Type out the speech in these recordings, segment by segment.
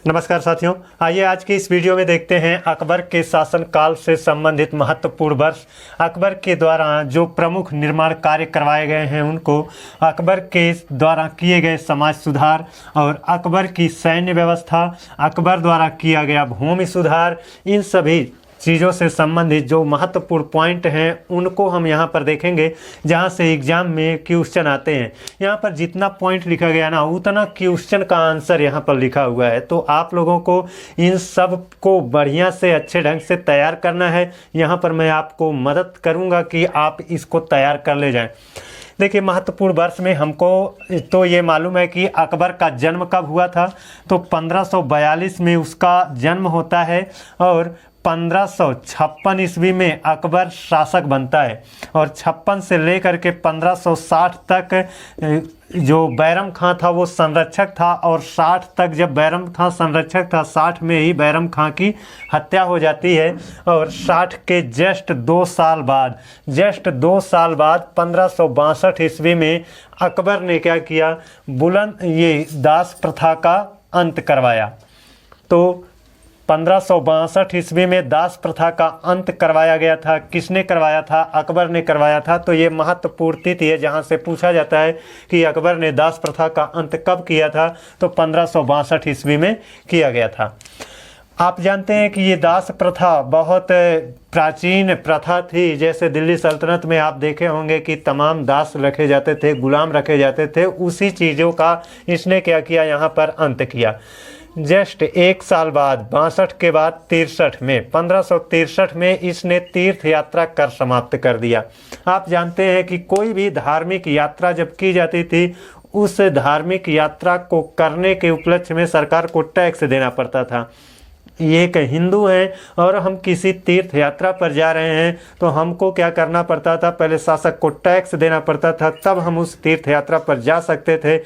नमस्कार साथियों, आइए आज की इस वीडियो में देखते हैं अकबर के शासनकाल से संबंधित महत्वपूर्ण वर्ष। अकबर के द्वारा जो प्रमुख निर्माण कार्य करवाए गए हैं उनको, अकबर के द्वारा किए गए समाज सुधार और अकबर की सैन्य व्यवस्था, अकबर द्वारा किया गया भूमि सुधार, इन सभी चीज़ों से संबंधित जो महत्वपूर्ण पॉइंट हैं उनको हम यहाँ पर देखेंगे, जहाँ से एग्जाम में क्वेश्चन आते हैं। यहाँ पर जितना पॉइंट लिखा गया ना उतना क्वेश्चन का आंसर यहाँ पर लिखा हुआ है, तो आप लोगों को इन सब को बढ़िया से अच्छे ढंग से तैयार करना है। यहाँ पर मैं आपको मदद करूँगा कि आप इसको तैयार कर ले जाएँ। देखिए, महत्वपूर्ण वर्ष में हमको तो ये मालूम है कि अकबर का जन्म कब हुआ था, तो 1542 में उसका जन्म होता है और 1556 ईस्वी में अकबर शासक बनता है और 56 से लेकर के 1560 तक जो बैरम खां था वो संरक्षक था और 60 तक जब बैरम खां संरक्षक था, 60 में ही बैरम खां की हत्या हो जाती है और 60 के जस्ट 2 साल बाद 1562 ईस्वी में अकबर ने क्या किया, ये दास प्रथा का अंत करवाया। तो 1562 ईस्वी में दास प्रथा का अंत करवाया गया था। किसने करवाया था? अकबर ने करवाया था। तो ये महत्वपूर्ण तिथि है जहाँ से पूछा जाता है कि अकबर ने दास प्रथा का अंत कब किया था, तो 1562 ईस्वी में किया गया था। आप जानते हैं कि ये दास प्रथा बहुत प्राचीन प्रथा थी। जैसे दिल्ली सल्तनत में आप देखे होंगे कि तमाम दास रखे जाते थे, गुलाम रखे जाते थे, उसी चीज़ों का इसने क्या किया, यहाँ पर अंत किया। जस्ट 1 साल बाद 62 के बाद 63 में 1563 में इसने तीर्थ यात्रा कर समाप्त कर दिया। आप जानते हैं कि कोई भी धार्मिक यात्रा जब की जाती थी, उस धार्मिक यात्रा को करने के उपलक्ष्य में सरकार को टैक्स देना पड़ता था। ये एक हिंदू हैं और हम किसी तीर्थ यात्रा पर जा रहे हैं तो हमको क्या करना पड़ता था, पहले शासक को टैक्स देना पड़ता था, तब हम उस तीर्थ यात्रा पर जा सकते थे।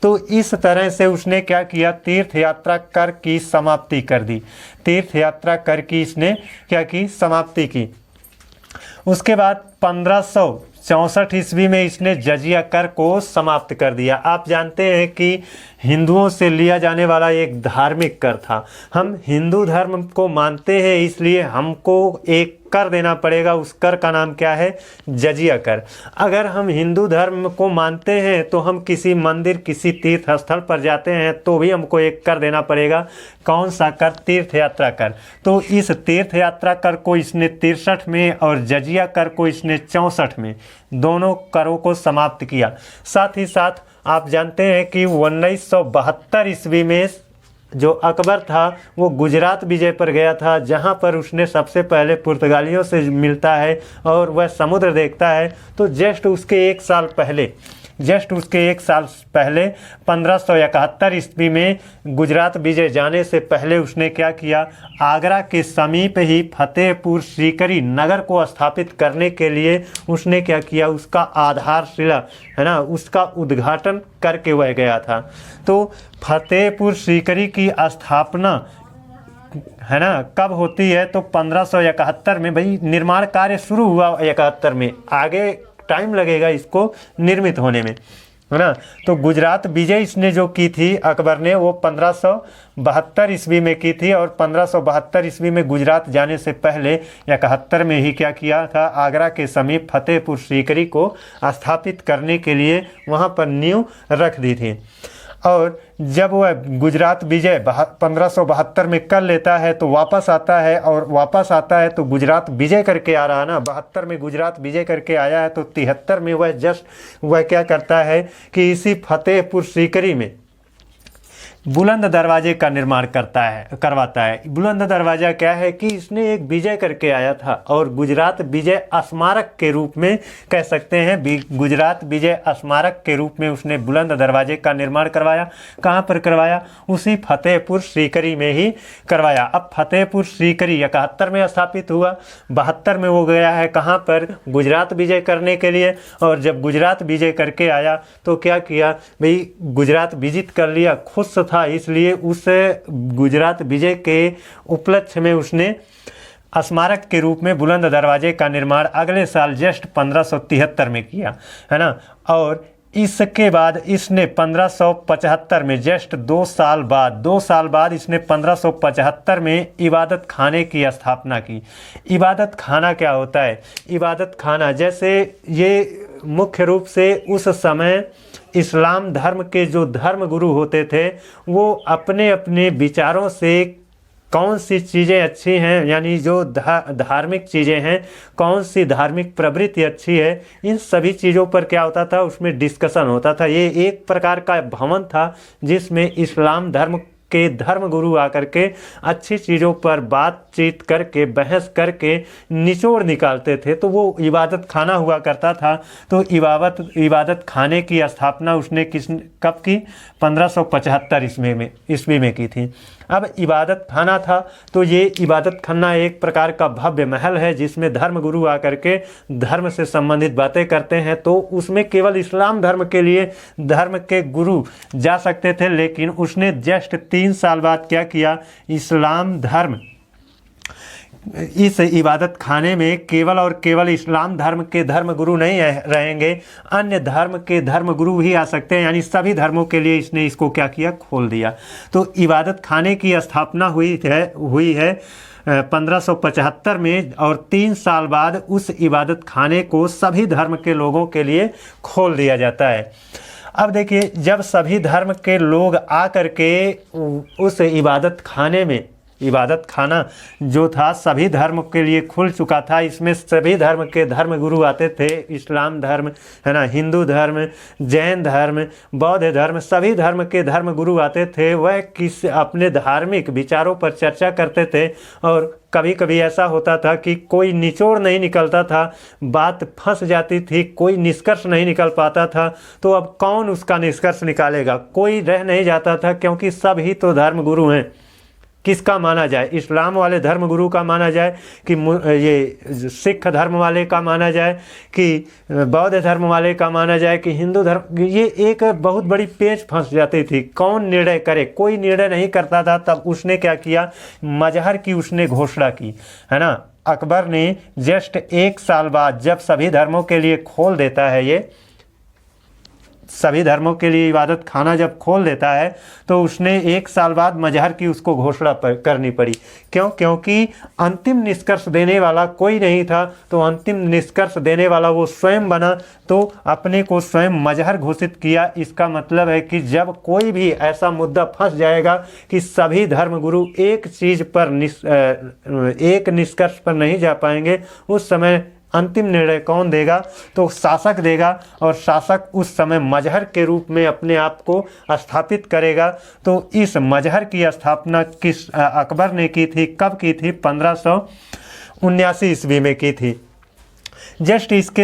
तो इस तरह से उसने क्या किया, तीर्थ यात्रा कर की समाप्ति कर दी। तीर्थ यात्रा कर की इसने क्या की, समाप्ति की। उसके बाद 1564 ईस्वी में इसने जजिया कर को समाप्त कर दिया। आप जानते हैं कि हिंदुओं से लिया जाने वाला एक धार्मिक कर था। हम हिंदू धर्म को मानते हैं, इसलिए हमको एक कर देना पड़ेगा। उस कर का नाम क्या है? जजिया कर। अगर हम हिंदू धर्म को मानते हैं तो हम किसी मंदिर, किसी तीर्थ स्थल पर जाते हैं तो भी हमको एक कर देना पड़ेगा। कौन सा कर? तीर्थ यात्रा कर। तो इस तीर्थ यात्रा कर को इसने 63 में और जजिया कर को इसने 64 में, दोनों करों को समाप्त किया। साथ ही साथ आप जानते हैं कि 1972 ईस्वी में जो अकबर था वो गुजरात विजय पर गया था, जहां पर उसने सबसे पहले पुर्तगालियों से मिलता है और वह समुद्र देखता है। तो जस्ट उसके एक साल पहले 1571 ईस्वी में गुजरात विजय जाने से पहले उसने क्या किया, आगरा के समीप ही फतेहपुर सीकरी नगर को स्थापित करने के लिए उसने क्या किया, उसका आधारशिला है ना, उसका उद्घाटन करके वह गया था। तो फतेहपुर सीकरी की स्थापना है ना कब होती है, तो 1571 में। भाई निर्माण कार्य शुरू हुआ 71 में, आगे टाइम लगेगा इसको निर्मित होने में, है ना। तो गुजरात विजय इसने जो की थी अकबर ने, वो 1572 ईस्वी में की थी और 1572 ईस्वी में गुजरात जाने से पहले 71 में ही क्या किया था, आगरा के समीप फतेहपुर सीकरी को स्थापित करने के लिए वहाँ पर नींव रख दी थी। और जब वह गुजरात विजय 1572 में कर लेता है तो वापस आता है, और वापस आता है तो गुजरात विजय करके आ रहा है ना, 72 में गुजरात विजय करके आया है, तो 73 में वह क्या करता है कि इसी फतेहपुर सीकरी में बुलंद दरवाजे का निर्माण करवाता है। बुलंद दरवाज़ा क्या है कि इसने एक विजय करके आया था और गुजरात विजय स्मारक के रूप में कह सकते हैं, गुजरात विजय स्मारक के रूप में उसने बुलंद दरवाजे का निर्माण करवाया। कहाँ पर करवाया? उसी फतेहपुर सीकरी में ही करवाया। अब फतेहपुर सीकरी 71 में स्थापित हुआ, 72 में वो गया है कहाँ पर, गुजरात विजय करने के लिए। और जब गुजरात विजय करके आया तो क्या किया भाई, गुजरात विजित कर लिया, खुश था, इसलिए उस गुजरात विजय के उपलक्ष्य में उसने स्मारक के रूप में बुलंद दरवाजे का निर्माण अगले साल जस्ट 1573 में किया, है ना। और इसके बाद इसने 1575 में जस्ट 2 साल बाद इसने 1575 में इबादत खाने की स्थापना की। इबादत खाना क्या होता है? इबादत खाना, जैसे ये मुख्य रूप से उस समय इस्लाम धर्म के जो धर्म गुरु होते थे वो अपने अपने विचारों से कौन सी चीज़ें अच्छी हैं, यानी जो धार्मिक चीज़ें हैं, कौन सी धार्मिक प्रवृत्ति अच्छी है, इन सभी चीज़ों पर क्या होता था, उसमें डिस्कशन होता था। ये एक प्रकार का भवन था जिसमें इस्लाम धर्म के धर्म गुरु आकर के अच्छी चीज़ों पर बातचीत करके, बहस करके निचोड़ निकालते थे। तो वो इबादत खाना हुआ करता था। तो इबादत खाने की स्थापना उसने कब की? 1575 ईस्वी में की थी। अब इबादत खाना था तो ये इबादत खाना एक प्रकार का भव्य महल है जिसमें धर्म गुरु आकर के धर्म से संबंधित बातें करते हैं। तो उसमें केवल इस्लाम धर्म के लिए धर्म के गुरु जा सकते थे, लेकिन उसने जस्ट 3 साल बाद क्या किया, इस्लाम धर्म, इस इबादत खाने में केवल और केवल इस्लाम धर्म के धर्म गुरु नहीं रहेंगे, अन्य धर्म के धर्म गुरु ही आ सकते हैं, यानी सभी धर्मों के लिए इसने इसको क्या किया, खोल दिया। तो इबादत खाने की स्थापना हुई है 1575 में, और 3 साल बाद उस इबादत खाने को सभी धर्म के लोगों के लिए खोल दिया जाता है। अब देखिए, जब सभी धर्म के लोग आ कर के उस इबादत खाने में, इबादत खाना जो था सभी धर्म के लिए खुल चुका था, इसमें सभी धर्म के धर्म गुरु आते थे, इस्लाम धर्म है ना, हिंदू धर्म, जैन धर्म, बौद्ध धर्म, सभी धर्म के धर्म गुरु आते थे। वह अपने धार्मिक विचारों पर चर्चा करते थे और कभी कभी ऐसा होता था कि कोई निचोड़ नहीं निकलता था, बात फंस जाती थी, कोई निष्कर्ष नहीं निकल पाता था। तो अब कौन उसका निष्कर्ष निकालेगा? कोई रह नहीं जाता था, क्योंकि सभी तो धर्म गुरु हैं। किसका माना जाए? इस्लाम वाले धर्म गुरु का माना जाए कि ये सिख धर्म वाले का माना जाए कि बौद्ध धर्म वाले का माना जाए कि हिंदू धर्म? ये एक बहुत बड़ी पेच फंस जाती थी। कौन निर्णय करे? कोई निर्णय नहीं करता था। तब उसने क्या किया, मजहर की उसने घोषणा की, है ना। अकबर ने जस्ट 1 साल बाद जब सभी धर्मों के लिए खोल देता है, ये सभी धर्मों के लिए इबादत खाना जब खोल देता है, तो उसने 1 साल बाद मजहर की उसको घोषणा करनी पड़ी। क्यों? क्योंकि अंतिम निष्कर्ष देने वाला कोई नहीं था। तो अंतिम निष्कर्ष देने वाला वो स्वयं बना, तो अपने को स्वयं मजहर घोषित किया। इसका मतलब है कि जब कोई भी ऐसा मुद्दा फंस जाएगा कि सभी धर्मगुरु एक चीज़ पर एक निष्कर्ष पर नहीं जा पाएंगे, उस समय अंतिम निर्णय कौन देगा? तो शासक देगा, और शासक उस समय मजहर के रूप में अपने आप को स्थापित करेगा। तो इस मजहर की स्थापना अकबर ने की थी। कब की थी? 1579 ईस्वी में की थी। जस्ट इसके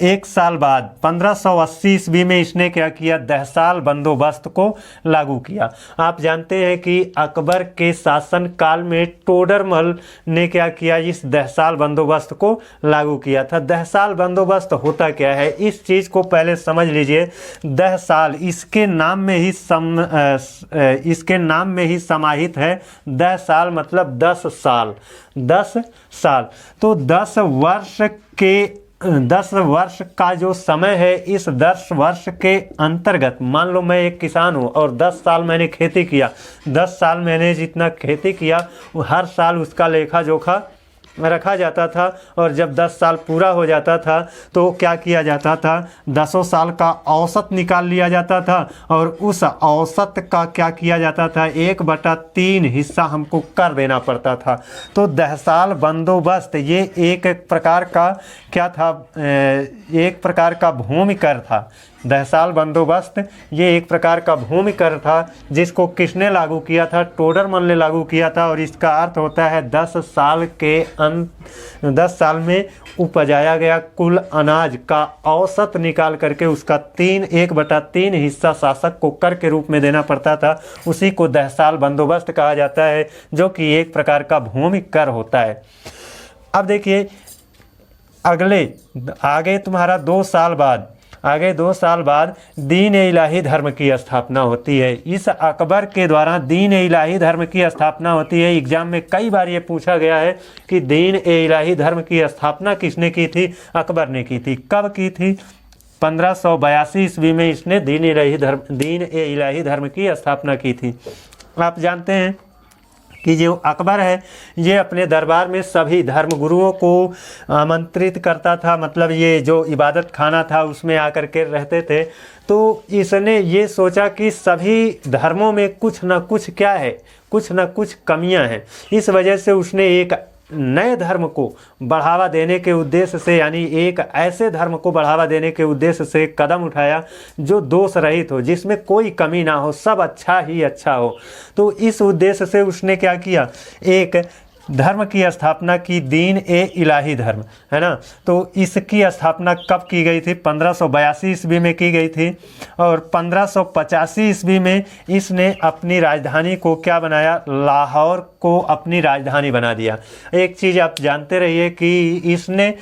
1 साल बाद 1580 ईस्वी में इसने क्या किया, दहसाल बंदोबस्त को लागू किया। आप जानते हैं कि अकबर के शासन काल में टोडरमल ने क्या किया, इस दहसाल बंदोबस्त को लागू किया था। दहसाल बंदोबस्त होता क्या है, इस चीज़ को पहले समझ लीजिए। दहसाल इसके नाम में ही समाहित है। 10 साल मतलब 10 साल, 10 साल। तो 10 वर्ष का जो समय है, इस 10 वर्ष के अंतर्गत मान लो मैं एक किसान हूँ और 10 साल मैंने खेती किया। 10 साल मैंने जितना खेती किया, हर साल उसका लेखा जोखा रखा जाता था, और जब 10 साल पूरा हो जाता था तो क्या किया जाता था, 10 साल का औसत निकाल लिया जाता था, और उस औसत का क्या किया जाता था, 1/3 हिस्सा हमको कर देना पड़ता था। तो दहसाल बंदोबस्त ये एक प्रकार का क्या था, एक प्रकार का भूमि कर था। दहसाल बंदोबस्त ये एक प्रकार का भूमि कर था, जिसको किसने लागू किया था, टोडरमल ने लागू किया था। और इसका अर्थ होता है 10 साल में उपजाया गया कुल अनाज का औसत निकाल करके उसका 1/3 हिस्सा शासक को कर के रूप में देना पड़ता था। उसी को दहसाल बंदोबस्त कहा जाता है, जो कि एक प्रकार का भूमि कर होता है। अब देखिए, आगे तुम्हारा 2 साल बाद दीन इलाही धर्म की स्थापना होती है। इस अकबर के द्वारा दीन इलाही धर्म की स्थापना होती है। एग्जाम में कई बार ये पूछा गया है कि दीन इलाही धर्म की स्थापना किसने की थी? अकबर ने की थी। कब की थी? 1582 ईस्वी में इसने दीन ए इलाही धर्म की स्थापना की थी। आप जानते हैं कि जो अकबर है ये अपने दरबार में सभी धर्म गुरुओं को आमंत्रित करता था, मतलब ये जो इबादत खाना था उसमें आकर के रहते थे। तो इसने ये सोचा कि सभी धर्मों में कुछ न कुछ क्या है, कुछ न कुछ कमियां हैं। इस वजह से उसने एक नए धर्म को बढ़ावा देने के उद्देश्य से, यानी एक ऐसे धर्म को बढ़ावा देने के उद्देश्य से कदम उठाया जो दोष रहित हो, जिसमें कोई कमी ना हो, सब अच्छा ही अच्छा हो। तो इस उद्देश्य से उसने क्या किया, एक धर्म की स्थापना की, दीन ए इलाही धर्म, है ना। तो इसकी स्थापना कब की गई थी? 1582 ईस्वी में की गई थी। और 1585 ईस्वी में इसने अपनी राजधानी को क्या बनाया, लाहौर को अपनी राजधानी बना दिया। एक चीज़ आप जानते रहिए कि इसने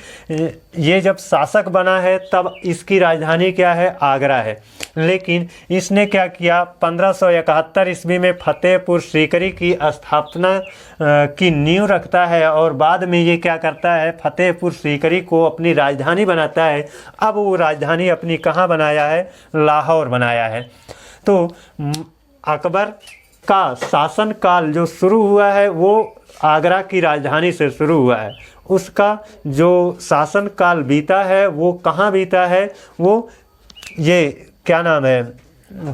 ये जब शासक बना है तब इसकी राजधानी क्या है, आगरा है। लेकिन इसने क्या किया, 1571 ईस्वी में फतेहपुर सीकरी की स्थापना की नींव रखता है और बाद में ये क्या करता है, फतेहपुर सीकरी को अपनी राजधानी बनाता है। अब वो राजधानी अपनी कहाँ बनाया है, लाहौर बनाया है। तो अकबर का शासन काल जो शुरू हुआ है वो आगरा की राजधानी से शुरू हुआ है। उसका जो शासन काल बीता है वो कहाँ बीता है, वो ये क्या नाम है,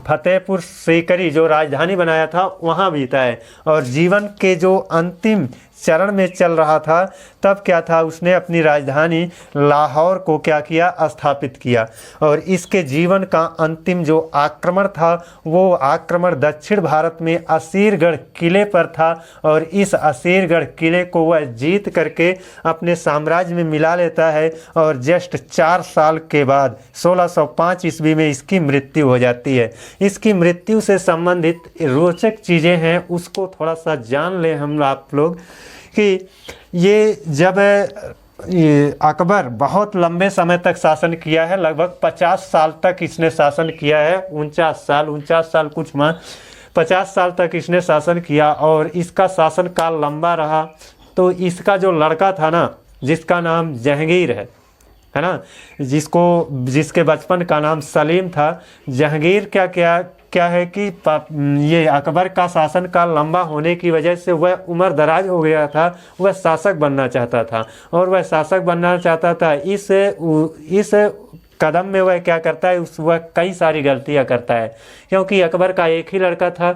फतेहपुर सीकरी जो राजधानी बनाया था वहाँ बीता है। और जीवन के जो अंतिम चरण में चल रहा था तब क्या था, उसने अपनी राजधानी लाहौर को क्या किया, स्थापित किया। और इसके जीवन का अंतिम जो आक्रमण था वो आक्रमण दक्षिण भारत में असीरगढ़ किले पर था। और इस असीरगढ़ किले को वह जीत करके अपने साम्राज्य में मिला लेता है। और जस्ट 4 साल के बाद 1605 ईस्वी में इसकी मृत्यु हो जाती है। इसकी मृत्यु से संबंधित रोचक चीज़ें हैं, उसको थोड़ा सा जान लें हम आप लोग कि ये जब अकबर बहुत लंबे समय तक शासन किया है, लगभग 50 साल तक इसने शासन किया है, 49 साल कुछ माह 50 साल तक इसने शासन किया। और इसका शासन काल लंबा रहा। तो इसका जो लड़का था ना, जिसका नाम जहांगीर है ना, जिसके बचपन का नाम सलीम था, जहांगीर क्या है कि ये अकबर का शासन काल लंबा होने की वजह से वह उम्र दराज हो गया था, वह शासक बनना चाहता था। और वह शासक बनना चाहता था, इस कदम में वह क्या करता है, वह कई सारी गलतियां करता है। क्योंकि अकबर का एक ही लड़का था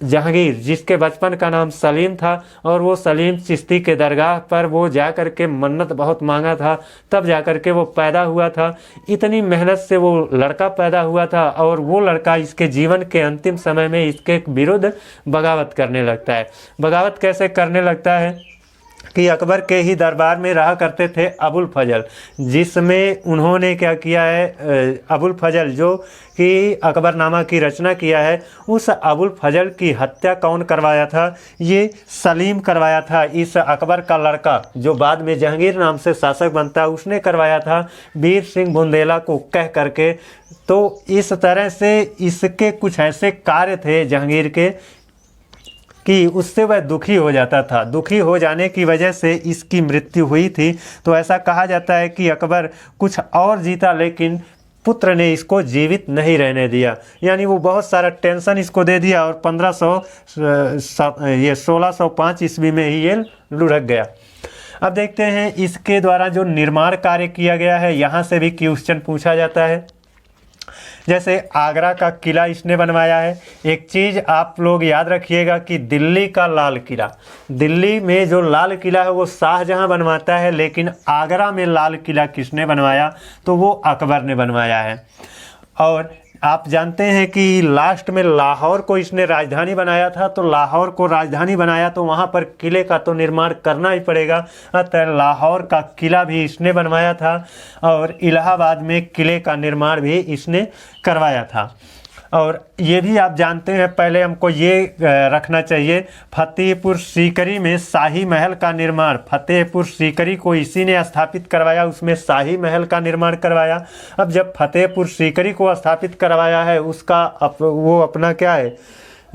जहांगीर, जिसके बचपन का नाम सलीम था। और वो सलीम चिश्ती के दरगाह पर वो जा कर के मन्नत बहुत मांगा था, तब जा कर के वो पैदा हुआ था। इतनी मेहनत से वो लड़का पैदा हुआ था। और वो लड़का इसके जीवन के अंतिम समय में इसके विरुद्ध बगावत करने लगता है। बगावत कैसे करने लगता है कि अकबर के ही दरबार में रहा करते थे अबुल फजल, जिसमें उन्होंने क्या किया है, अबुल फजल जो कि अकबरनामा की रचना किया है, उस अबुल फजल की हत्या कौन करवाया था, ये सलीम करवाया था। इस अकबर का लड़का जो बाद में जहांगीर नाम से शासक बनता है, उसने करवाया था वीर सिंह बुंदेला को कह करके। तो इस तरह से इसके कुछ ऐसे कार्य थे जहांगीर के कि उससे वह दुखी हो जाता था। दुखी हो जाने की वजह से इसकी मृत्यु हुई थी। तो ऐसा कहा जाता है कि अकबर कुछ और जीता, लेकिन पुत्र ने इसको जीवित नहीं रहने दिया। यानी वो बहुत सारा टेंशन इसको दे दिया और 1605 ईस्वी में ही ये लुढ़क गया। अब देखते हैं इसके द्वारा जो निर्माण कार्य किया गया है, यहाँ से भी क्वेश्चन पूछा जाता है। जैसे आगरा का किला इसने बनवाया है। एक चीज़ आप लोग याद रखिएगा कि दिल्ली का लाल किला, दिल्ली में जो लाल किला है वो शाहजहां बनवाता है, लेकिन आगरा में लाल किला किसने बनवाया, तो वो अकबर ने बनवाया है। और आप जानते हैं कि लास्ट में लाहौर को इसने राजधानी बनाया था। तो लाहौर को राजधानी बनाया तो वहाँ पर किले का तो निर्माण करना ही पड़ेगा। अतः लाहौर का किला भी इसने बनवाया था और इलाहाबाद में किले का निर्माण भी इसने करवाया था। और ये भी आप जानते हैं, पहले हमको ये रखना चाहिए, फतेहपुर सीकरी में शाही महल का निर्माण, फतेहपुर सीकरी को इसी ने स्थापित करवाया, उसमें शाही महल का निर्माण करवाया। अब जब फतेहपुर सीकरी को स्थापित करवाया है, उसका वो अपना क्या है,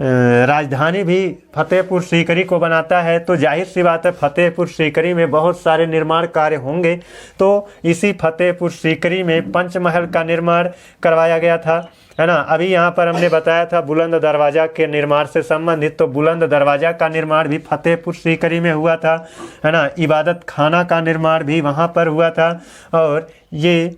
राजधानी भी फतेहपुर सीकरी को बनाता है, तो जाहिर सी बात है फतेहपुर सीकरी में बहुत सारे निर्माण कार्य होंगे। तो इसी फतेहपुर सीकरी में पंचमहल का निर्माण करवाया गया था, है ना। अभी यहाँ पर हमने बताया था बुलंद दरवाज़ा के निर्माण से संबंधित, तो बुलंद दरवाज़ा का निर्माण भी फतेहपुर सीकरी में हुआ था, है ना। इबादत खाना का निर्माण भी वहाँ पर हुआ था। और ये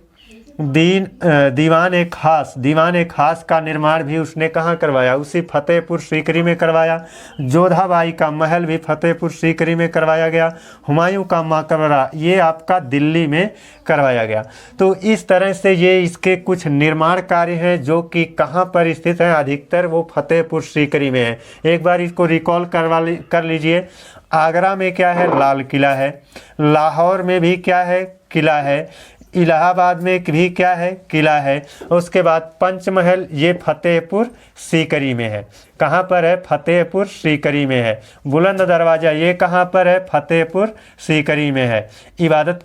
दीवान खास का निर्माण भी उसने कहाँ करवाया, उसी फतेहपुर सीकरी में करवाया। जोधाबाई का महल भी फतेहपुर सीकरी में करवाया गया। हुमायूं का मकबरा ये आपका दिल्ली में करवाया गया। तो इस तरह से ये इसके कुछ निर्माण कार्य हैं जो कि कहाँ पर स्थित हैं, अधिकतर वो फतेहपुर सीकरी में है। एक बार इसको रिकॉल कर लीजिए। आगरा में क्या है, लाल किला है। लाहौर में भी क्या है, किला है। इलाहाबाद में भी क्या है, किला है। उसके बाद पंचमहल ये फतेहपुर सीकरी में है। कहाँ पर है, फतेहपुर सीकरी में है। बुलंद दरवाज़ा ये कहाँ पर है, फतेहपुर सीकरी में है। इबादत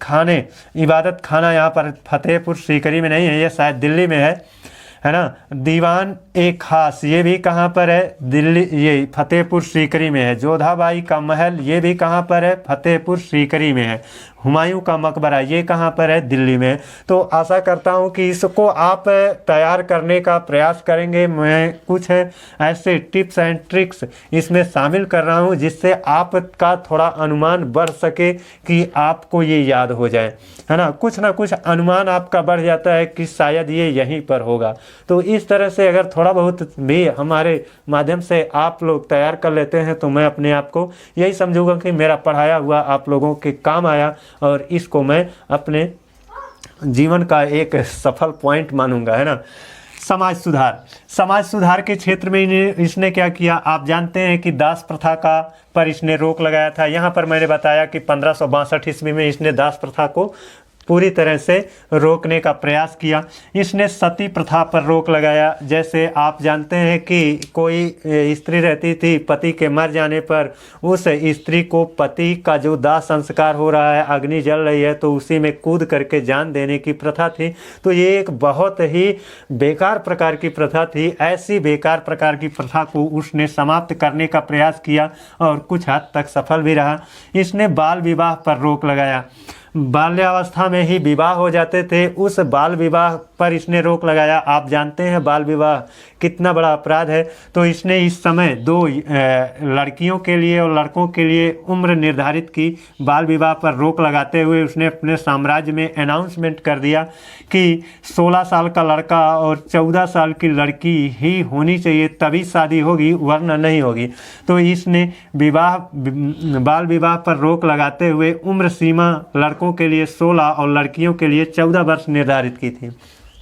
खाना यहाँ पर फतेहपुर सीकरी में नहीं है, ये शायद दिल्ली में है ना। दीवान एक खास ये भी कहाँ पर है, दिल्ली, ये फतेहपुर सीकरी में है। जोधाबाई का महल ये भी कहाँ पर है, फतेहपुर सीकरी में है। हुमायूं का मकबरा ये कहाँ पर है, दिल्ली में। तो आशा करता हूँ कि इसको आप तैयार करने का प्रयास करेंगे। मैं कुछ ऐसे टिप्स एंड ट्रिक्स इसमें शामिल कर रहा हूँ जिससे आपका थोड़ा अनुमान बढ़ सके कि आपको ये याद हो जाए, है ना। कुछ ना कुछ अनुमान आपका बढ़ जाता है कि शायद ये यहीं पर होगा। तो इस तरह से अगर थोड़ा बहुत भी हमारे माध्यम से आप लोग तैयार कर लेते हैं तो मैं अपने आप को यही समझूंगा कि मेरा पढ़ाया हुआ आप लोगों के काम आया, और इसको मैं अपने जीवन का एक सफल पॉइंट मानूंगा, है ना। समाज सुधार के क्षेत्र में इसने क्या किया, आप जानते हैं कि दास प्रथा का पर इसने रोक लगाया था। यहाँ पर मैंने बताया कि 1562 ईस्वी में इसने दास प्रथा को पूरी तरह से रोकने का प्रयास किया। इसने सती प्रथा पर रोक लगाया। जैसे आप जानते हैं कि कोई स्त्री रहती थी, पति के मर जाने पर उस स्त्री को पति का जो दाह संस्कार हो रहा है, अग्नि जल रही है, तो उसी में कूद करके जान देने की प्रथा थी। तो ये एक बहुत ही बेकार प्रकार की प्रथा थी। ऐसी बेकार प्रकार की प्रथा को उसने समाप्त करने का प्रयास किया और कुछ हद तक सफल भी रहा। इसने बाल विवाह पर रोक लगाया। बाल्यावस्था में ही विवाह हो जाते थे, उस बाल विवाह पर इसने रोक लगाया। आप जानते हैं बाल विवाह कितना बड़ा अपराध है। तो इसने इस समय 2 लड़कियों के लिए और लड़कों के लिए उम्र निर्धारित की। बाल विवाह पर रोक लगाते हुए उसने अपने साम्राज्य में अनाउंसमेंट कर दिया कि 16 साल का लड़का और 14 साल की लड़की ही होनी चाहिए, तभी शादी होगी, वरना नहीं होगी। तो इसने बाल विवाह पर रोक लगाते हुए उम्र सीमा लड़कों के लिए 16 और लड़कियों के लिए 14 वर्ष निर्धारित की थी।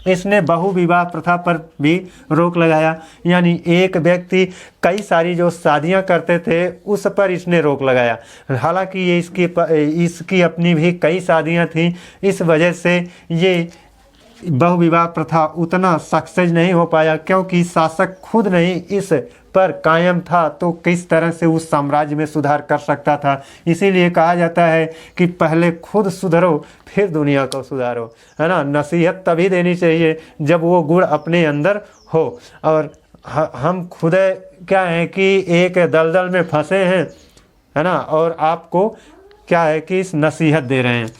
इसने बहु विवाह प्रथा पर भी रोक लगाया, यानी एक व्यक्ति कई सारी जो शादियां करते थे उस पर इसने रोक लगाया। हालांकि ये इसकी अपनी भी कई शादियां थीं, इस वजह से ये बहुविवाह प्रथा उतना सक्सेस नहीं हो पाया, क्योंकि शासक खुद नहीं इस पर कायम था तो किस तरह से उस साम्राज्य में सुधार कर सकता था। इसीलिए कहा जाता है कि पहले खुद सुधरो फिर दुनिया को सुधारो, है ना। नसीहत तभी देनी चाहिए जब वो गुण अपने अंदर हो। और हम खुद क्या है कि एक दलदल में फंसे हैं, है ना, और आपको क्या है कि इस नसीहत दे रहे हैं।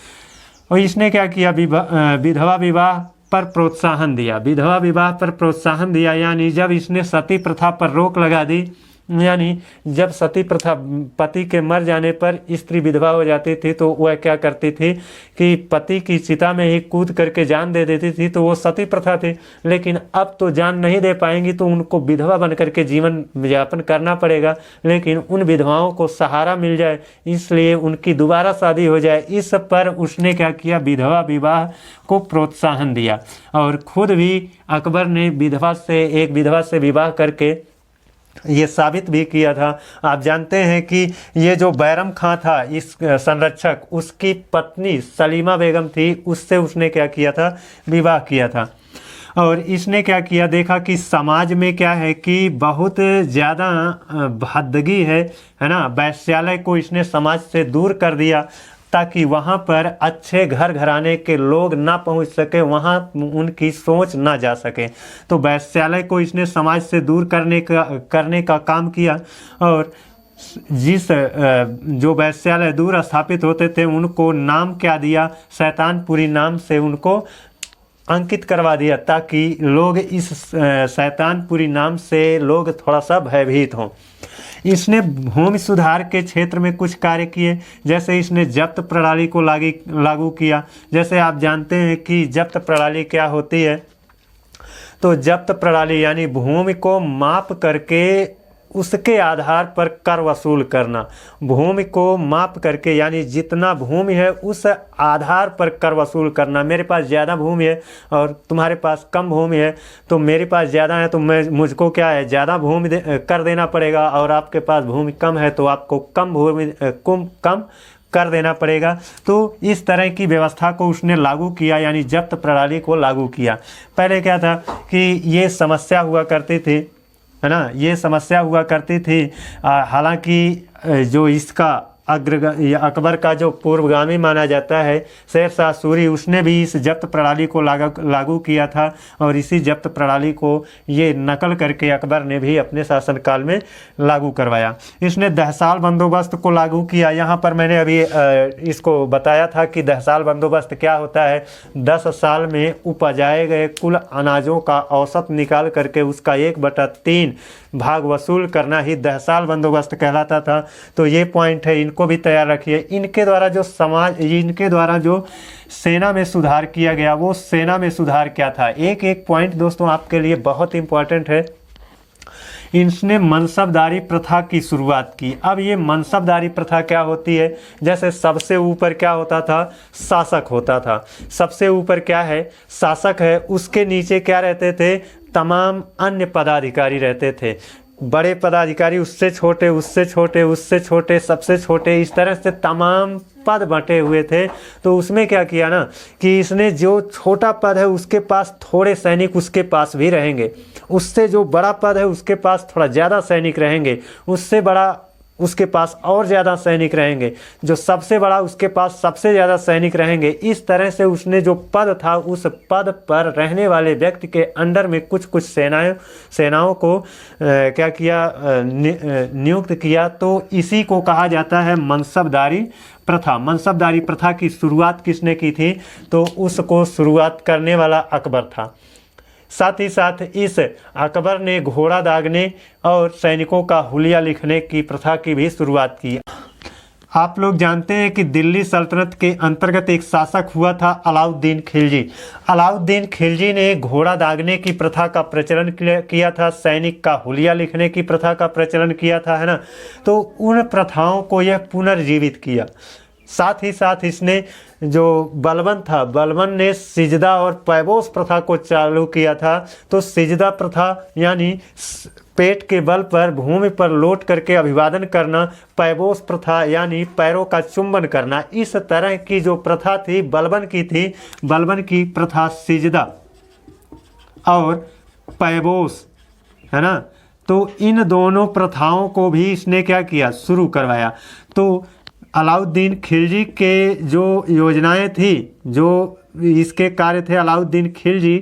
और इसने क्या किया, विधवा विवाह पर प्रोत्साहन दिया। विधवा विवाह पर प्रोत्साहन दिया यानी जब इसने सती प्रथा पर रोक लगा दी, यानी जब सती प्रथा, पति के मर जाने पर स्त्री विधवा हो जाती थी तो वह क्या करती थी कि पति की चिता में ही कूद करके जान दे देती थी, तो वो सती प्रथा थी। लेकिन अब तो जान नहीं दे पाएंगी तो उनको विधवा बन करके जीवन यापन करना पड़ेगा, लेकिन उन विधवाओं को सहारा मिल जाए, इसलिए उनकी दोबारा शादी हो जाए। इस पर उसने क्या किया, विधवा विवाह को प्रोत्साहन दिया। और खुद भी अकबर ने एक विधवा से विवाह करके ये साबित भी किया था। आप जानते हैं कि ये जो बैरम खां था इस संरक्षक, उसकी पत्नी सलीमा बेगम थी, उससे उसने क्या किया था, विवाह किया था। और इसने क्या किया, देखा कि समाज में क्या है कि बहुत ज़्यादा भद्दगी है ना। वैश्यालय को इसने समाज से दूर कर दिया। ताकि वहाँ पर अच्छे घर घराने के लोग ना पहुँच सके, वहाँ उनकी सोच ना जा सके। तो वेश्यालय को इसने समाज से दूर करने का काम किया, और जिस जो वेश्यालय दूर स्थापित होते थे उनको नाम क्या दिया, शैतानपुरी नाम से उनको अंकित करवा दिया, ताकि लोग इस शैतानपुरी नाम से लोग थोड़ा सा भयभीत हों। इसने भूमि सुधार के क्षेत्र में कुछ कार्य किए, जैसे इसने जब्त प्रणाली को लागू किया। जैसे आप जानते हैं कि जब्त प्रणाली क्या होती है, तो जब्त प्रणाली यानी भूमि को माप करके उसके आधार पर कर वसूल करना। भूमि को माप करके यानी जितना भूमि है उस आधार पर कर वसूल करना। मेरे पास ज़्यादा भूमि है और तुम्हारे पास कम भूमि है, तो मेरे पास ज़्यादा है तो मुझको क्या है, ज़्यादा भूमि कर देना पड़ेगा, और आपके पास भूमि कम है तो आपको कम कर देना पड़ेगा। तो इस तरह की व्यवस्था को उसने लागू किया, यानी जब्त प्रणाली को लागू किया। पहले क्या था कि ये समस्या हुआ करती थी, है ना, ये समस्या हुआ करती थी। हालांकि जो इसका अकबर का जो पूर्वगामी माना जाता है शेर शाह सूरी, उसने भी इस जब्त प्रणाली को लागू किया था, और इसी जब्त प्रणाली को ये नकल करके अकबर ने भी अपने शासनकाल में लागू करवाया। इसने दहसाल बंदोबस्त को लागू किया। यहाँ पर मैंने अभी इसको बताया था कि दहसाल बंदोबस्त क्या होता है। 10 साल में उपजाए गए कुल अनाजों का औसत निकाल करके उसका 1/3 भाग वसूल करना ही दहसाल बंदोबस्त कहलाता था। तो ये पॉइंट है, इनको भी तैयार रखिए। इनके द्वारा जो सेना में सुधार किया गया, वो सेना में सुधार क्या था, एक एक पॉइंट दोस्तों आपके लिए बहुत इंपॉर्टेंट है। इसने मनसबदारी प्रथा की शुरुआत की। अब ये मनसबदारी प्रथा क्या होती है, जैसे सबसे ऊपर क्या होता था, शासक होता था। सबसे ऊपर क्या है, शासक है, उसके नीचे क्या रहते थे, तमाम अन्य पदाधिकारी रहते थे। बड़े पदाधिकारी, उससे छोटे, उससे छोटे, उससे छोटे, सबसे छोटे, इस तरह से तमाम पद बंटे हुए थे। तो उसमें क्या किया ना कि इसने जो छोटा पद है उसके पास थोड़े सैनिक उसके पास भी रहेंगे, उससे जो बड़ा पद है उसके पास थोड़ा ज़्यादा सैनिक रहेंगे, उससे बड़ा उसके पास और ज़्यादा सैनिक रहेंगे, जो सबसे बड़ा उसके पास सबसे ज़्यादा सैनिक रहेंगे। इस तरह से उसने जो पद था उस पद पर रहने वाले व्यक्ति के अंडर में कुछ कुछ सेनाओं को क्या किया, नियुक्त किया। तो इसी को कहा जाता है मनसबदारी प्रथा। मनसबदारी प्रथा की शुरुआत किसने की थी, तो उसको शुरुआत करने वाला अकबर था। साथ ही साथ इस अकबर ने घोड़ा दागने और सैनिकों का हुलिया लिखने की प्रथा की भी शुरुआत की। आप लोग जानते हैं कि दिल्ली सल्तनत के अंतर्गत एक शासक हुआ था अलाउद्दीन खिलजी। अलाउद्दीन खिलजी ने घोड़ा दागने की प्रथा का प्रचलन किया था, सैनिक का हुलिया लिखने की प्रथा का प्रचलन किया था, है ना। तो उन प्रथाओं को यह पुनर्जीवित किया। साथ ही साथ इसने जो बलबन था, बलबन ने सिजदा और पैबोस प्रथा को चालू किया था। तो सिजदा प्रथा यानी पेट के बल पर भूमि पर लौट करके अभिवादन करना, पैबोस प्रथा यानी पैरों का चुंबन करना। इस तरह की जो प्रथा थी बलबन की थी, बलबन की प्रथा सिजदा और पैबोस, है ना। तो इन दोनों प्रथाओं को भी इसने क्या किया, शुरू करवाया। तो अलाउद्दीन खिलजी के जो योजनाएं थी, जो इसके कार्य थे, अलाउद्दीन खिलजी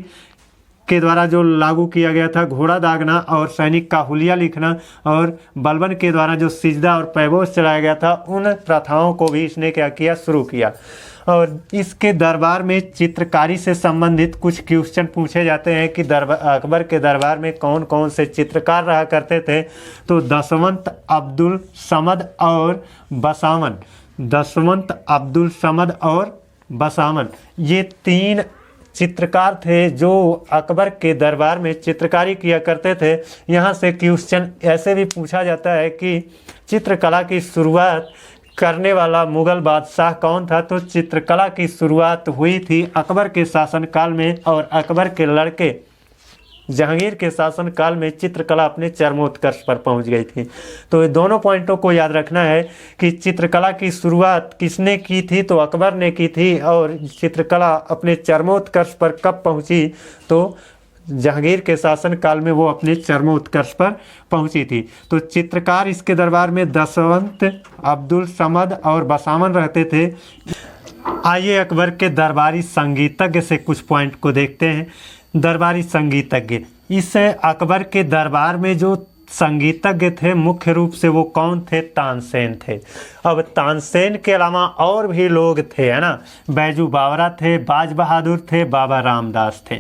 के द्वारा जो लागू किया गया था घोड़ा दागना और सैनिक का हुलिया लिखना, और बलबन के द्वारा जो सिजदा और पैबोस चलाया गया था, उन प्रथाओं को भी इसने क्या किया, शुरू किया। और इसके दरबार में चित्रकारी से संबंधित कुछ क्वेश्चन पूछे जाते हैं कि अकबर के दरबार में कौन कौन से चित्रकार रहा करते थे। तो दशवंत, अब्दुल समद और बसावन, दशवंत, अब्दुल समद और बसावन, ये 3 चित्रकार थे जो अकबर के दरबार में चित्रकारी किया करते थे। यहाँ से क्वेश्चन ऐसे भी पूछा जाता है कि चित्रकला की शुरुआत करने वाला मुगल बादशाह कौन था। तो चित्रकला की शुरुआत हुई थी अकबर के शासनकाल में, और अकबर के लड़के जहांगीर के शासनकाल में चित्रकला अपने चरमोत्कर्ष पर पहुंच गई थी। तो ये दोनों पॉइंटों को याद रखना है कि चित्रकला की शुरुआत किसने की थी, तो अकबर ने की थी, और चित्रकला अपने चरमोत्कर्ष पर कब पहुंची, तो जहांगीर के शासनकाल में वो अपने चरमोत्कर्ष पर पहुंची थी। तो चित्रकार इसके दरबार में दशवंत, अब्दुल समद और बसावन रहते थे। आइए अकबर के दरबारी संगीतज्ञ से कुछ पॉइंट को देखते हैं। दरबारी संगीतज्ञ, इस अकबर के दरबार में जो संगीतज्ञ थे मुख्य रूप से वो कौन थे? तानसेन थे। अब तानसेन के अलावा और भी लोग थे, है ना। बैजू बावरा थे, बाज बहादुर थे, बाबा रामदास थे।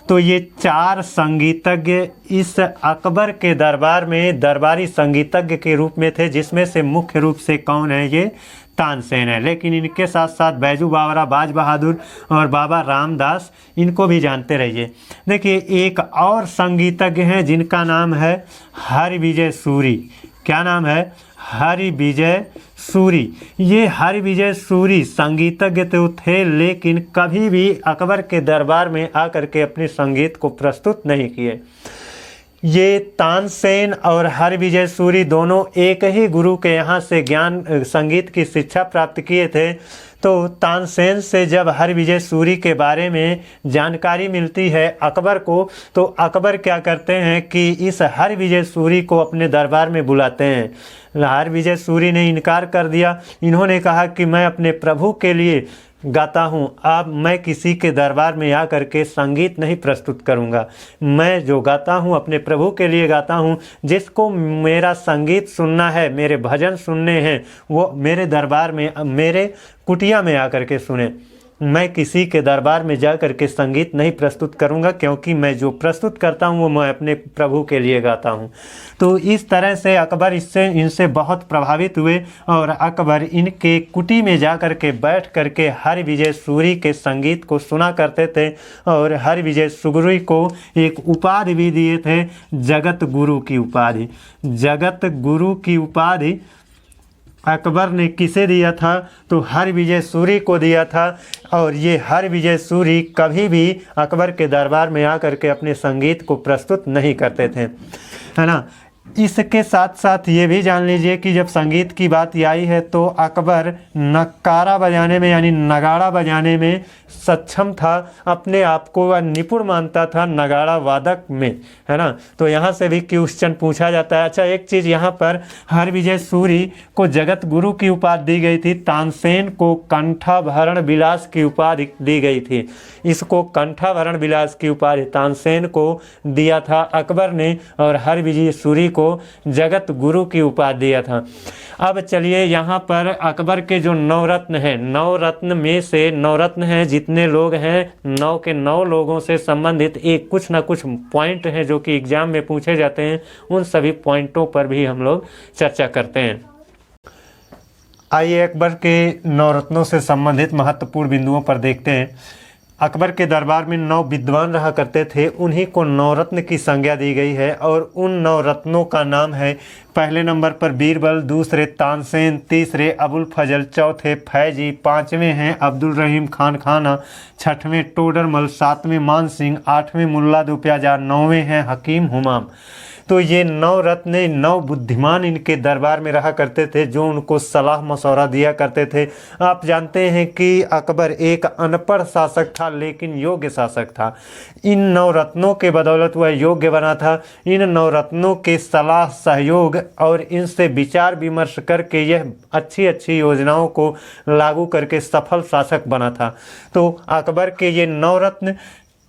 तो ये 4 संगीतज्ञ इस अकबर के दरबार में दरबारी संगीतज्ञ के रूप में थे, जिसमें से मुख्य रूप से कौन है? ये तानसेन है। लेकिन इनके साथ साथ बैजू बावरा, बाज बहादुर और बाबा रामदास, इनको भी जानते रहिए। देखिए एक और संगीतज्ञ हैं जिनका नाम है हरिविजय सूरी। क्या नाम है? हरिविजय सूरी। ये हरिविजय सूरी संगीतज्ञ तो थे, लेकिन कभी भी अकबर के दरबार में आकर के अपने संगीत को प्रस्तुत नहीं किए। ये तानसेन और हरिविजय सूरी दोनों एक ही गुरु के यहाँ से ज्ञान संगीत की शिक्षा प्राप्त किए थे। तो तानसेन से जब हरिविजय सूरी के बारे में जानकारी मिलती है अकबर को, तो अकबर क्या करते हैं कि इस हरिविजय सूरी को अपने दरबार में बुलाते हैं। हरिविजय सूरी ने इनकार कर दिया। इन्होंने कहा कि मैं अपने प्रभु के लिए गाता हूँ, अब मैं किसी के दरबार में आकर के संगीत नहीं प्रस्तुत करूँगा। मैं जो गाता हूँ अपने प्रभु के लिए गाता हूँ। जिसको मेरा संगीत सुनना है, मेरे भजन सुनने हैं, वो मेरे दरबार में, मेरे कुटिया में आकर के सुने। मैं किसी के दरबार में जा कर के संगीत नहीं प्रस्तुत करूंगा, क्योंकि मैं जो प्रस्तुत करता हूं वो मैं अपने प्रभु के लिए गाता हूं। तो इस तरह से अकबर इनसे बहुत प्रभावित हुए और अकबर इनके कुटी में जा कर के बैठ कर के हरिविजय सूरी के संगीत को सुना करते थे। और हरिविजय सूरी को एक उपाधि भी दिए थे, जगत गुरु की उपाधि। जगत गुरु की उपाधि अकबर ने किसे दिया था? तो हरिविजय सूरी को दिया था। और ये हरिविजय सूरी कभी भी अकबर के दरबार में आकर के अपने संगीत को प्रस्तुत नहीं करते थे, है ना। इसके साथ साथ ये भी जान लीजिए कि जब संगीत की बात आई है तो अकबर नक्कारा बजाने में यानी नगाड़ा बजाने में सक्षम था। अपने आप को वह निपुण मानता था नगाड़ा वादक में, है ना। तो यहाँ से भी क्वेश्चन पूछा जाता है। अच्छा, एक चीज़ यहाँ पर हरिविजय सूरी को जगत गुरु की उपाधि दी गई थी, तानसेन को कंठाभरण विलास की उपाधि दी गई थी। इसको कंठाभरण विलास की उपाधि तानसेन को दिया था अकबर ने, और हरिविजय सूरी को जगत गुरु की उपाधि दिया था। अब चलिए यहाँ पर अकबर के जो नवरत्न हैं, नवरत्न में से नवरत्न हैं जितने लोग हैं, 9 के 9 लोगों से संबंधित एक कुछ ना कुछ पॉइंट हैं जो कि एग्जाम में पूछे जाते हैं। उन सभी पॉइंटों पर भी हम लोग चर्चा करते हैं। आइए अकबर के नवरत्नों से संबंधित महत्वपूर्ण बिंदुओं पर देखते हैं। अकबर के दरबार में 9 विद्वान रहा करते थे, उन्हीं को नवरत्न की संज्ञा दी गई है। और उन नवरत्नों का नाम है, पहले नंबर पर बीरबल, दूसरे तानसेन, तीसरे अबुल फजल, चौथे फैजी, 5वें हैं अब्दुल रहीम खान खाना, 6वें टोडरमल, 7वें मान सिंह, 8वें मुल्ला दो प्याजा, 9वें हैं हकीम हुमाम। तो ये 9 रत्न, 9 बुद्धिमान इनके दरबार में रहा करते थे, जो उनको सलाह मशवरा दिया करते थे। आप जानते हैं कि अकबर एक अनपढ़ शासक था लेकिन योग्य शासक था। इन 9 रत्नों के बदौलत वह योग्य बना था। इन 9 रत्नों के सलाह, सहयोग और इनसे विचार विमर्श करके यह अच्छी अच्छी योजनाओं को लागू करके सफल शासक बना था। तो अकबर के ये 9 रत्न,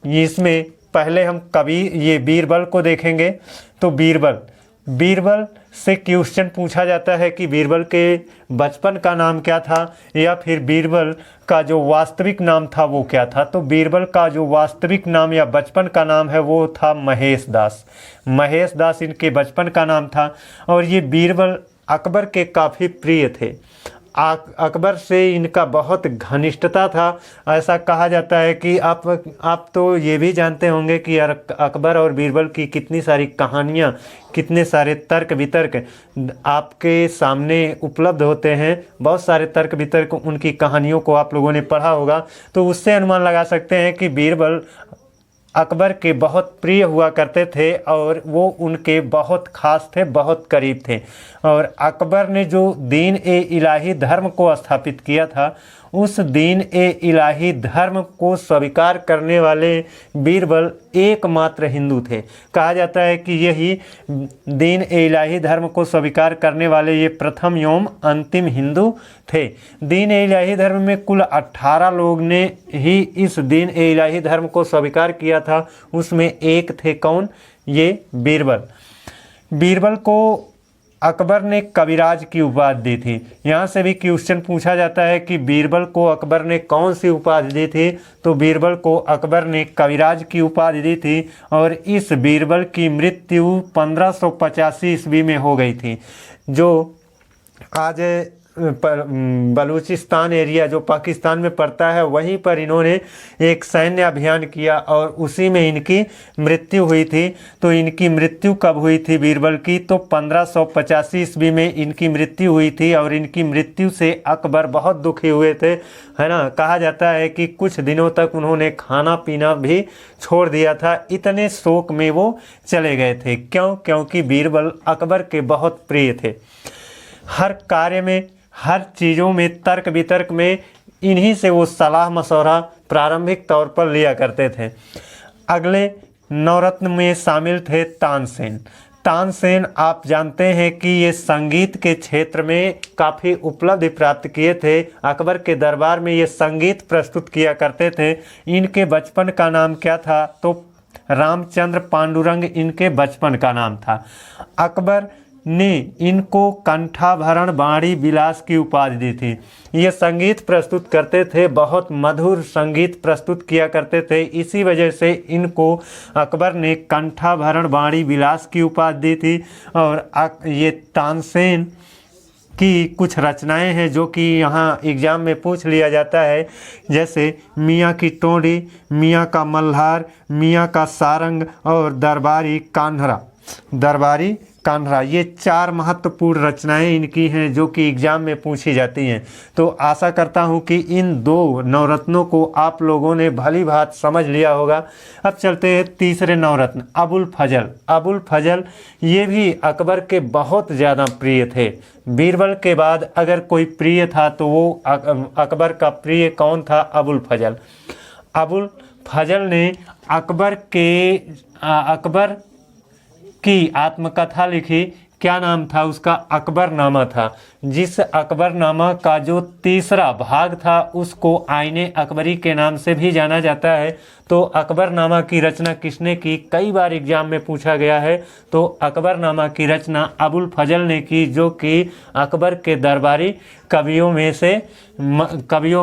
इसमें पहले हम कभी ये बीरबल को देखेंगे। तो बीरबल से क्वेश्चन पूछा जाता है कि बीरबल के बचपन का नाम क्या था, या फिर बीरबल का जो वास्तविक नाम था वो क्या था। तो बीरबल का जो वास्तविक नाम या बचपन का नाम है वो था महेश दास। महेश दास इनके बचपन का नाम था। और ये बीरबल अकबर के काफ़ी प्रिय थे। अकबर से इनका बहुत घनिष्ठता था। ऐसा कहा जाता है कि आप तो ये भी जानते होंगे कि अकबर और बीरबल की कितनी सारी कहानियाँ, कितने सारे तर्क वितर्क आपके सामने उपलब्ध होते हैं। बहुत सारे तर्क वितर्क, उनकी कहानियों को आप लोगों ने पढ़ा होगा। तो उससे अनुमान लगा सकते हैं कि बीरबल अकबर के बहुत प्रिय हुआ करते थे और वो उनके बहुत खास थे, बहुत करीब थे। और अकबर ने जो दीन ए इलाही धर्म को स्थापित किया था, उस दीन ए इलाही धर्म को स्वीकार करने वाले बीरबल एकमात्र हिंदू थे। कहा जाता है कि यही दीन ए इलाही धर्म को स्वीकार करने वाले ये प्रथम एवं अंतिम हिंदू थे। दीन ए इलाही धर्म में कुल 18 लोग ने ही इस दीन ए इलाही धर्म को स्वीकार किया था। उसमें एक थे कौन? ये बीरबल। बीरबल को अकबर ने कविराज की उपाधि दी थी। यहाँ से भी क्वेश्चन पूछा जाता है कि बीरबल को अकबर ने कौन सी उपाधि दी थी, तो बीरबल को अकबर ने कविराज की उपाधि दी थी। और इस बीरबल की मृत्यु 1585 ईस्वी में हो गई थी, जो आज बलूचिस्तान एरिया जो पाकिस्तान में पड़ता है, वहीं पर इन्होंने एक सैन्य अभियान किया और उसी में इनकी मृत्यु हुई थी। तो इनकी मृत्यु कब हुई थी बीरबल की? तो 1585 ईस्वी में इनकी मृत्यु हुई थी। और इनकी मृत्यु से अकबर बहुत दुखी हुए थे, है ना। कहा जाता है कि कुछ दिनों तक उन्होंने खाना पीना भी छोड़ दिया था, इतने शोक में वो चले गए थे। क्यों? क्योंकि बीरबल अकबर के बहुत प्रिय थे। हर कार्य में, हर चीज़ों में, तर्क वितर्क में इन्हीं से वो सलाह मशवरा प्रारंभिक तौर पर लिया करते थे। अगले नवरत्न में शामिल थे तानसेन। तानसेन आप जानते हैं कि ये संगीत के क्षेत्र में काफ़ी उपलब्धि प्राप्त किए थे। अकबर के दरबार में ये संगीत प्रस्तुत किया करते थे। इनके बचपन का नाम क्या था? तो रामचंद्र पांडुरंग इनके बचपन का नाम था। अकबर ने इनको कंठाभरण बाणी विलास की उपाधि दी थी। ये संगीत प्रस्तुत करते थे, बहुत मधुर संगीत प्रस्तुत किया करते थे। इसी वजह से इनको अकबर ने कंठाभरण बाणी विलास की उपाधि दी थी। और ये तानसेन की कुछ रचनाएं हैं जो कि यहाँ एग्ज़ाम में पूछ लिया जाता है, जैसे मियाँ की टोंडी, मियाँ का मल्हार, मियाँ का सारंग और दरबारी कान्हरा। ये 4 महत्वपूर्ण रचनाएं इनकी हैं जो कि एग्ज़ाम में पूछी जाती हैं। तो आशा करता हूं कि इन 2 नवरत्नों को आप लोगों ने भली भांत समझ लिया होगा। अब चलते हैं तीसरे नवरत्न, अबुल फजल। अबुल फजल ये भी अकबर के बहुत ज़्यादा प्रिय थे। बीरबल के बाद अगर कोई प्रिय था तो वो अकबर का प्रिय कौन था? अबुल फजल। अबुल फजल ने अकबर की आत्मकथा लिखी। क्या नाम था उसका? अकबरनामा था। जिस अकबरनामा का जो तीसरा भाग था उसको आईने अकबरी के नाम से भी जाना जाता है। तो अकबरनामा की रचना किसने की? कई बार एग्जाम में पूछा गया है। तो अकबरनामा की रचना अबुल फजल ने की, जो कि अकबर के दरबारी कवियों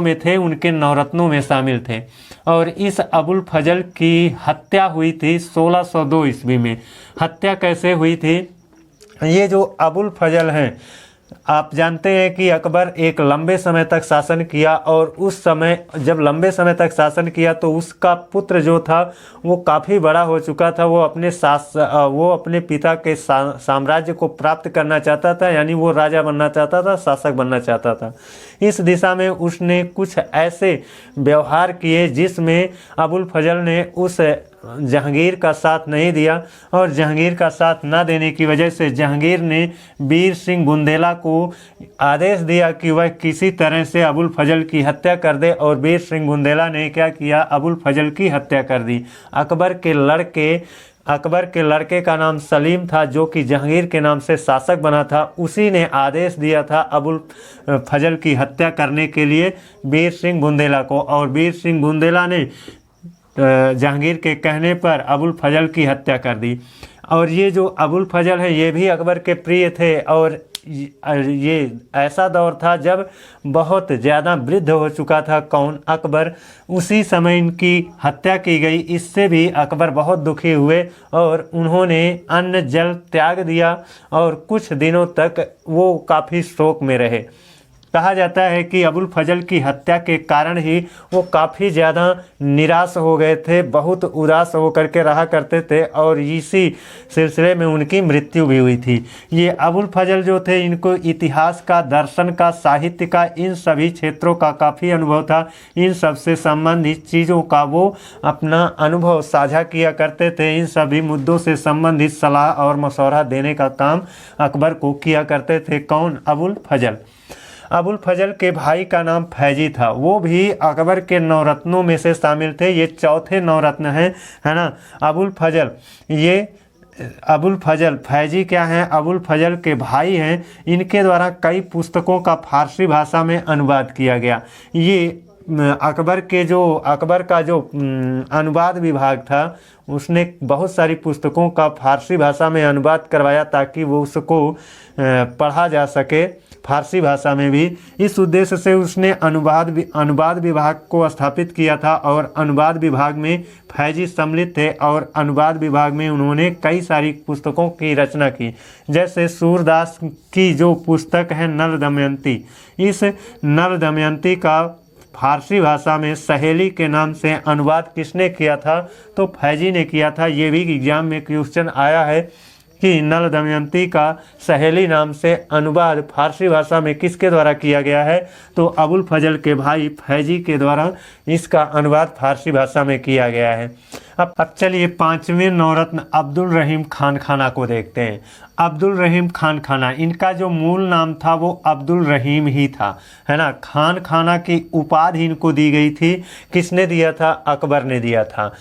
में थे, उनके नवरत्नों में शामिल थे। और इस अबुल फजल की हत्या हुई थी 1602 ईस्वी में। हत्या कैसे हुई थी? ये जो अबुल फजल हैं, आप जानते हैं कि अकबर एक लंबे समय तक शासन किया, और उस समय जब लंबे समय तक शासन किया तो उसका पुत्र जो था वो काफ़ी बड़ा हो चुका था। वो अपने पिता के साम्राज्य को प्राप्त करना चाहता था, यानी वो राजा बनना चाहता था, शासक बनना चाहता था। इस दिशा में उसने कुछ ऐसे व्यवहार किए जिसमें अबुल फजल ने उस जहांगीर का साथ नहीं दिया, और जहांगीर का साथ न देने की वजह से जहांगीर ने वीर सिंह बुंदेला को आदेश दिया कि वह किसी तरह से अबुल फजल की हत्या कर दे। और वीर सिंह बुंदेला ने क्या किया? अबुल फजल की हत्या कर दी। अकबर के लड़के का नाम सलीम था, जो कि जहांगीर के नाम से शासक बना था। उसी ने आदेश दिया था अबुल फजल की हत्या करने के लिए वीर सिंह बुंदेला को, और वीर सिंह बुंदेला ने जहांगीर के कहने पर अबुल फजल की हत्या कर दी। और ये जो अबुल फजल है ये भी अकबर के प्रिय थे। और ये ऐसा दौर था जब बहुत ज़्यादा वृद्ध हो चुका था कौन? अकबर। उसी समय इनकी हत्या की गई। इससे भी अकबर बहुत दुखी हुए और उन्होंने अन्न जल त्याग दिया, और कुछ दिनों तक वो काफ़ी शोक में रहे। कहा जाता है कि अबुल फजल की हत्या के कारण ही वो काफ़ी ज़्यादा निराश हो गए थे, बहुत उदास होकर के रहा करते थे और इसी सिलसिले में उनकी मृत्यु भी हुई थी। ये अबुल फजल जो थे, इनको इतिहास का, दर्शन का, साहित्य का, इन सभी क्षेत्रों का काफ़ी अनुभव था। इन सब से संबंधित चीज़ों का वो अपना अनुभव साझा किया करते थे। इन सभी मुद्दों से संबंधित सलाह और मशवरा देने का काम अकबर को किया करते थे। कौन? अबुल फजल। अबुल फजल के भाई का नाम फैजी था, वो भी अकबर के नवरत्नों में से शामिल थे। ये चौथे नवरत्न हैं, है ना, अबुल फजल। ये अबुल फजल, फैजी क्या हैं? अबुल फजल के भाई हैं। इनके द्वारा कई पुस्तकों का फारसी भाषा में अनुवाद किया गया। ये अकबर का जो अनुवाद विभाग था, उसने बहुत सारी पुस्तकों का फारसी भाषा में अनुवाद करवाया ताकि वो उसको पढ़ा जा सके फारसी भाषा में भी। इस उद्देश्य से उसने अनुवाद विभाग को स्थापित किया था और अनुवाद विभाग में फैजी सम्मिलित थे और अनुवाद विभाग में उन्होंने कई सारी पुस्तकों की रचना की। जैसे सूरदास की जो पुस्तक है नल दमयंती, इस नल दमयंती का फारसी भाषा में सहेली के नाम से अनुवाद किसने किया था? तो फैजी ने किया था। ये भी एग्जाम में क्वेश्चन आया है कि नल दमयंती का सहेली नाम से अनुवाद फारसी भाषा में किसके द्वारा किया गया है? तो अबुल फजल के भाई फैजी के द्वारा इसका अनुवाद फारसी भाषा में किया गया है। अब चलिए पांचवें नवरत्न अब्दुल रहीम खान खाना को देखते हैं। अब्दुल रहीम खान खाना, इनका जो मूल नाम था वो अब्दुल रहीम ही था, है ना। खान खाना की उपाधि इनको दी गई थी। किसने दिया था? अकबर ने दिया था।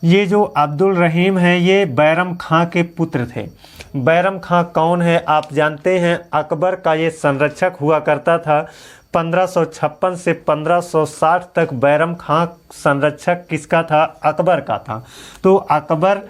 ये जो अब्दुल रहीम हैं, ये बैरम खां के पुत्र थे। बैरम खां कौन है? आप जानते हैं, अकबर का ये संरक्षक हुआ करता था। 1556 से 1560 तक बैरम खां संरक्षक किसका था? अकबर का था। तो अकबर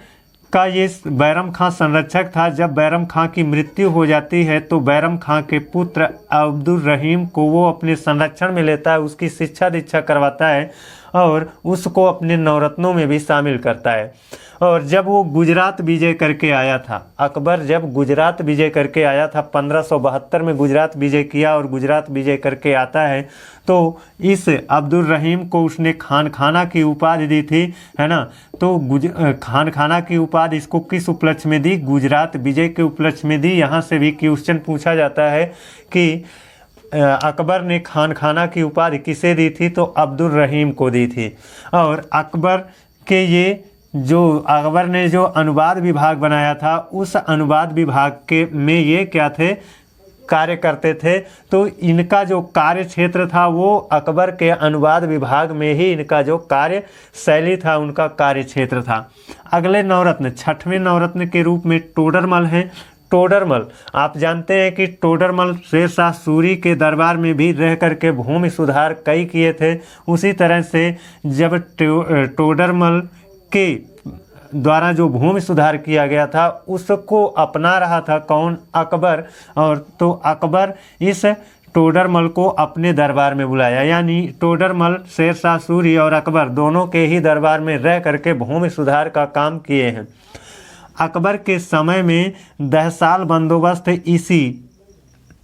का ये बैरम खां संरक्षक था। जब बैरम खां की मृत्यु हो जाती है तो बैरम खां के पुत्र अब्दुल रहीम को वो अपने संरक्षण में लेता है, उसकी शिक्षा दीक्षा करवाता है और उसको अपने नवरत्नों में भी शामिल करता है। और जब वो गुजरात विजय करके आया था, अकबर जब गुजरात विजय करके आया था, 1572 में गुजरात विजय किया और गुजरात विजय करके आता है, तो इस अब्दुल रहीम को उसने खान खाना की उपाधि दी थी, है ना। तो खान खाना की उपाधि इसको किस उपलक्ष्य में दी? गुजरात विजय के उपलक्ष्य में दी। यहाँ से भी क्वेश्चन पूछा जाता है कि अकबर ने खान खाना की उपाधि किसे दी थी? तो अब्दुल रहीम को दी थी। और अकबर ने जो अनुवाद विभाग बनाया था, उस अनुवाद विभाग में ये क्या थे? कार्य करते थे। तो इनका जो कार्य क्षेत्र था वो अकबर के अनुवाद विभाग में ही इनका जो कार्य शैली था, उनका कार्य क्षेत्र था। अगले नवरत्न, छठवें नवरत्न के रूप में टोडरमल हैं। टोडरमल, आप जानते हैं कि टोडरमल शेर शाह सूरी के दरबार में भी रह करके भूमि सुधार कई किए थे। उसी तरह से जब टोडरमल के द्वारा जो भूमि सुधार किया गया था उसको अपना रहा था कौन? अकबर। और तो अकबर इस टोडरमल को अपने दरबार में बुलाया, यानी टोडरमल शेर शाह सूरी और अकबर दोनों के ही दरबार में रह करके भूमि सुधार का काम किए हैं। अकबर के समय में दहसाल बंदोबस्त इसी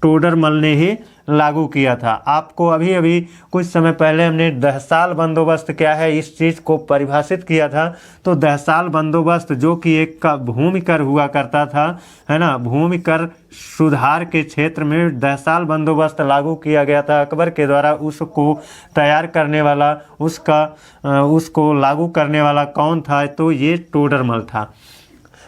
टोडरमल ने ही लागू किया था। आपको अभी अभी कुछ समय पहले हमने दहसाल बंदोबस्त क्या है इस चीज़ को परिभाषित किया था। तो दहसाल बंदोबस्त जो कि एक का भूमि कर हुआ करता था, है ना, भूमि कर सुधार के क्षेत्र में दहसाल बंदोबस्त लागू किया गया था अकबर के द्वारा। उसको तैयार करने वाला, उसको लागू करने वाला कौन था? तो ये टोडरमल था।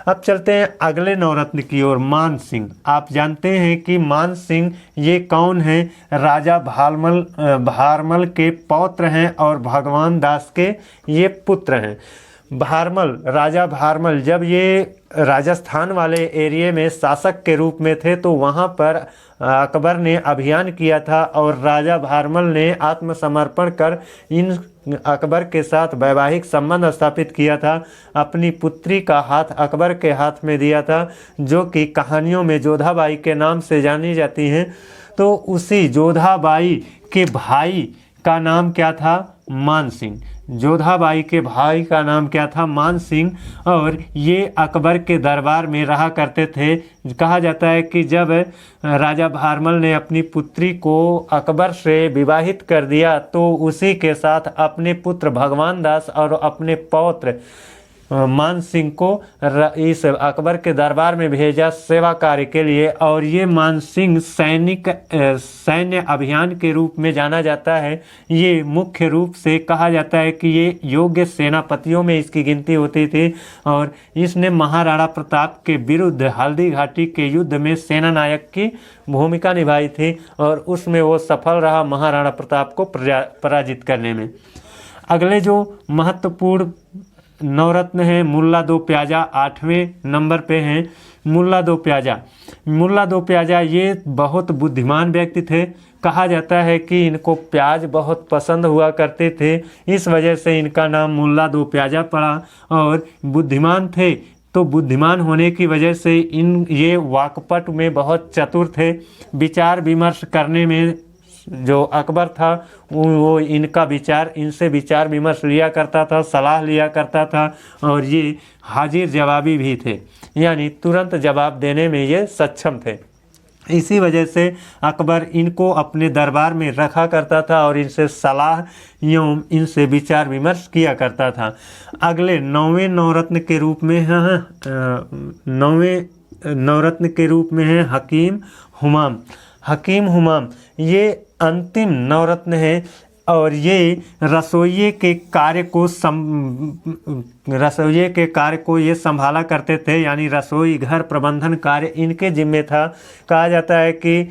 अब चलते हैं अगले नवरत्न की ओर, मान सिंह। आप जानते हैं कि मान सिंह ये कौन है? राजा भारमल के पौत्र हैं और भगवान दास के ये पुत्र हैं। राजा भारमल जब ये राजस्थान वाले एरिया में शासक के रूप में थे तो वहाँ पर अकबर ने अभियान किया था और राजा भारमल ने आत्मसमर्पण कर इन अकबर के साथ वैवाहिक संबंध स्थापित किया था। अपनी पुत्री का हाथ अकबर के हाथ में दिया था, जो कि कहानियों में जोधाबाई के नाम से जानी जाती हैं। तो उसी जोधाबाई के भाई का नाम क्या था? मान सिंह। जोधाबाई के भाई का नाम क्या था? मान सिंह। और ये अकबर के दरबार में रहा करते थे। कहा जाता है कि जब राजा भारमल ने अपनी पुत्री को अकबर से विवाहित कर दिया तो उसी के साथ अपने पुत्र भगवान दास और अपने पौत्र मान सिंह को इस अकबर के दरबार में भेजा सेवा कार्य के लिए। और ये मान सिंह सैन्य अभियान के रूप में जाना जाता है। ये मुख्य रूप से कहा जाता है कि ये योग्य सेनापतियों में इसकी गिनती होती थी और इसने महाराणा प्रताप के विरुद्ध हल्दी घाटी के युद्ध में सेना नायक की भूमिका निभाई थी और उसमें वो सफल रहा महाराणा प्रताप को पराजित करने में। अगले जो महत्वपूर्ण नवरत्न है मुल्ला दो प्याजा 8वें नंबर पे हैं। मुल्ला दो प्याजा ये बहुत बुद्धिमान व्यक्ति थे। कहा जाता है कि इनको प्याज बहुत पसंद हुआ करते थे, इस वजह से इनका नाम मुल्ला दो प्याजा पड़ा। और बुद्धिमान थे तो बुद्धिमान होने की वजह से ये वाकपट में बहुत चतुर थे। विचार विमर्श करने में जो अकबर था वो इनसे विचार विमर्श लिया करता था, सलाह लिया करता था और ये हाजिर जवाबी भी थे, यानी तुरंत जवाब देने में ये सक्षम थे। इसी वजह से अकबर इनको अपने दरबार में रखा करता था और इनसे सलाह एवं इनसे विचार विमर्श किया करता था। अगले 9वें नवरत्न के रूप में है 9वें नवरत्न के रूप में है हकीम हुमाम। ये अंतिम नवरत्न है और ये रसोइये के कार्य को ये संभाला करते थे, यानी रसोई घर प्रबंधन कार्य इनके जिम्मे था। कहा जाता है कि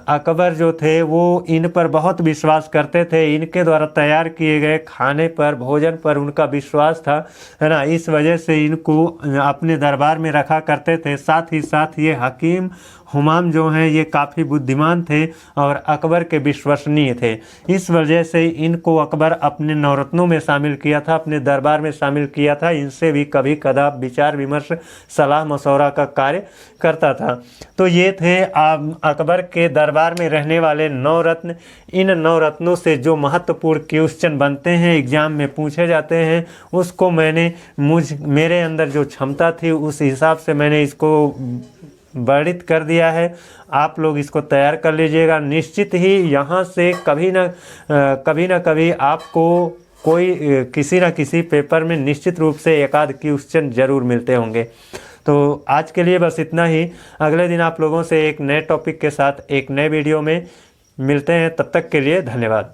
अकबर जो थे वो इन पर बहुत विश्वास करते थे। इनके द्वारा तैयार किए गए खाने पर, भोजन पर उनका विश्वास था, है ना। इस वजह से इनको अपने दरबार में रखा करते थे। साथ ही साथ ये हकीम हुमाम जो हैं ये काफ़ी बुद्धिमान थे और अकबर के विश्वसनीय थे। इस वजह से इनको अकबर अपने नवरत्नों में शामिल किया था, अपने दरबार में शामिल किया था। इनसे भी कभी कदा विचार विमर्श, सलाह मशवरा का कार्य करता था। तो ये थे अकबर के दरबार में रहने वाले नवरत्न। इन नवरत्नों से जो महत्वपूर्ण क्वेश्चन बनते हैं, एग्जाम में पूछे जाते हैं, उसको मेरे अंदर जो क्षमता थी उस हिसाब से मैंने इसको वर्णित कर दिया है। आप लोग इसको तैयार कर लीजिएगा। निश्चित ही यहाँ से कभी ना कभी आपको किसी न किसी पेपर में निश्चित रूप से एक आध क्वेश्चन जरूर मिलते होंगे। तो आज के लिए बस इतना ही। अगले दिन आप लोगों से एक नए टॉपिक के साथ एक नए वीडियो में मिलते हैं। तब तक के लिए धन्यवाद।